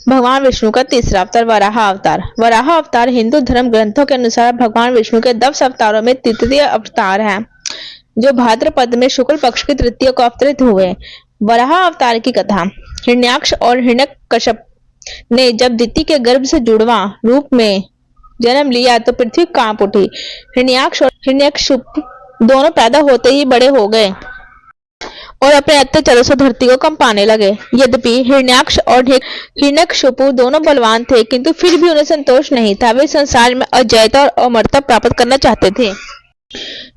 भगवान विष्णु का तीसरा अवतार वराह अवतार। वराह अवतार हिंदू धर्म ग्रंथों के अनुसार भगवान विष्णु के 10 अवतारों में तृतीय अवतार है, जो भाद्रपद में शुक्ल पक्ष की तृतीय को अवतरित हुए। वराह अवतार की कथा। हिरण्याक्ष और हिरण्यकश्यप ने जब दिति के गर्भ से जुड़वा रूप में जन्म लिया तो पृथ्वी कांप उठी। हिरण्याक्ष और हिरण्यकश्यप दोनों पैदा होते ही बड़े हो गए और अपने अत्याचारों से धरती को कंपाने लगे। यद्यपि हिरण्याक्ष और हिरण्यकश्यप दोनों बलवान थे, किंतु फिर भी उन्हें संतोष नहीं था। वे संसार में अजयता और अमरता प्राप्त करना चाहते थे।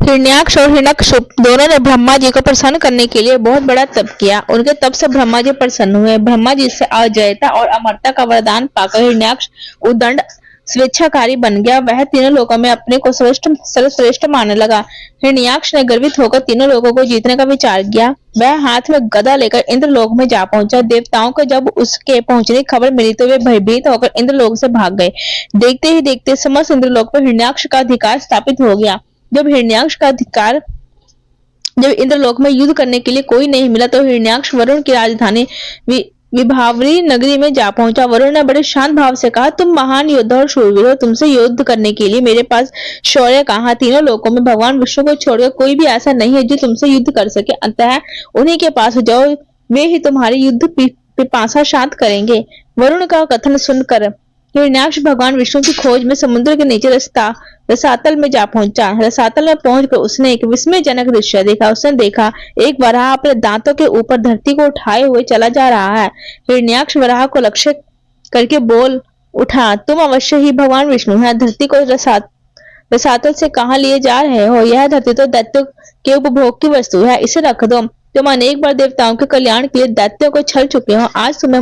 हिरण्याक्ष और हिरण्यकश्यप दोनों ने ब्रह्मा जी को प्रसन्न करने के लिए बहुत बड़ा तप किया। उनके तप से ब्रह्मा जी प्रसन्न हुए। ब्रह्मा जी से अजयता और अमरता का वरदान पाकर हिरण्याक्ष उद्दंड स्वेच्छाकारी बन गया। वह तीनों लोगों में अपने को सर्वश्रेष्ठ मानने लगा। हिरण्याक्ष ने गर्वित होकर तीनों लोगों को जीतने का विचार किया। वह हाथ में गदा लेकर इंद्रलोक में जा पहुंचा। देवताओं को जब उसके पहुंचने की खबर मिली तो वे भयभीत होकर इंद्रलोक से भाग गए। देखते ही देखते समस्त इंद्रलोक पर हिरण्याक्ष का अधिकार स्थापित हो गया। जब इंद्रलोक में युद्ध करने के लिए कोई नहीं मिला तो हिरण्याक्ष वरुण की राजधानी विभावरी नगरी में जा पहुंचा। वरुण ने बड़े शांत भाव से कहा, तुम महान योद्धा और शूरवीर हो, तुमसे युद्ध करने के लिए मेरे पास शौर्य कहाँ। तीनों लोकों में भगवान विष्णु को छोड़कर कोई भी ऐसा नहीं है जो तुमसे युद्ध कर सके। अंततः उन्हीं के पास जाओ, वे ही तुम्हारी युद्ध पिपासा शांत करेंगे। वरुण का कथन सुनकर हिरण्याक्ष भगवान विष्णु की खोज में समुद्र के नीचे रसातल में जा पहुंचा। रसातल में पहुंचकर उसने एक विस्मयजनक दृश्य देखा। उसने देखा एक वराह अपने दांतों के ऊपर धरती को उठाए हुए चला जा रहा है। हिरण्याक्ष वराह को लक्ष्य करके बोल उठा, तुम अवश्य ही भगवान विष्णु हैं। धरती को रसातल से कहाँ लिए जा रहे हो? यह धरती तो दैत्यों के उपभोग की वस्तु है, इसे रख दो। तुम अनेक बार देवताओं के कल्याण के लिए दैत्यों को छल चुके हो, आज तुम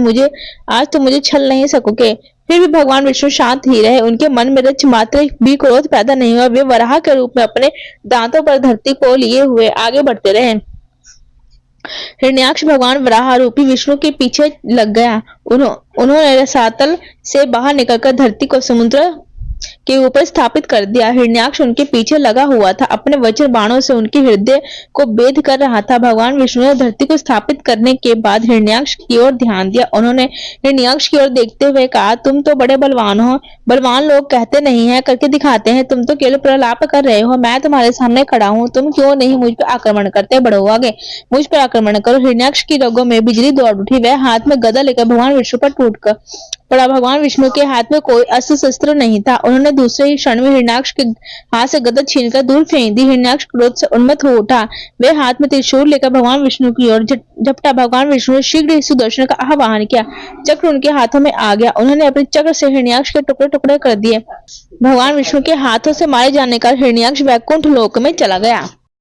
मुझे छल नहीं सकोगे। फिर भी भगवान विष्णु शांत ही रहे। उनके मन में रच मात्र भी क्रोध पैदा नहीं हुआ। वे वराह के रूप में अपने दांतों पर धरती को लिए हुए आगे बढ़ते रहे। हिरण्याक्ष भगवान वराह रूपी विष्णु के पीछे लग गया। उन्होंने रसातल से बाहर निकलकर धरती को समुद्र के ऊपर स्थापित कर दिया। हिरण्याक्ष उनके पीछे लगा हुआ था, अपने वज्र बाणों से उनके हृदय को भेद कर रहा था। भगवान विष्णु ने धरती को स्थापित करने के बाद हिरण्याक्ष की ओर ध्यान दिया। उन्होंने हिरण्याक्ष की ओर देखते हुए कहा, तुम तो बड़े बलवान हो। बलवान लोग कहते नहीं है, करके दिखाते हैं। तुम तो केवल प्रलाप कर रहे हो। मैं तुम्हारे सामने खड़ा हूँ, तुम क्यों नहीं मुझ पर आक्रमण करते? बढ़ो आगे, मुझ पर आक्रमण करो। हिरण्याक्ष की रगों में बिजली दौड़ उठी। वह हाथ में गदा लेकर भगवान विष्णु पर टूट कर पड़ा। भगवान विष्णु के हाथ में कोई अस्त्र शस्त्र नहीं था। उन्होंने दूसरे ही क्षण में हिरण्याक्ष के हाथ से गदा छीनकर दूर फेंक दी। हिरण्याक्ष क्रोध से उन्मत्त हो उठा। वे हाथ में त्रिशूल लेकर भगवान विष्णु की ओर झपटा। भगवान विष्णु ने शीघ्र ही सुदर्शन का आह्वान किया। चक्र उनके हाथों में आ गया। उन्होंने अपने चक्र से हिरण्याक्ष के टुकड़े टुकड़े कर दिए। भगवान विष्णु के हाथों से मारे जाने का हिरण्याक्ष वैकुंठ लोक में चला गया।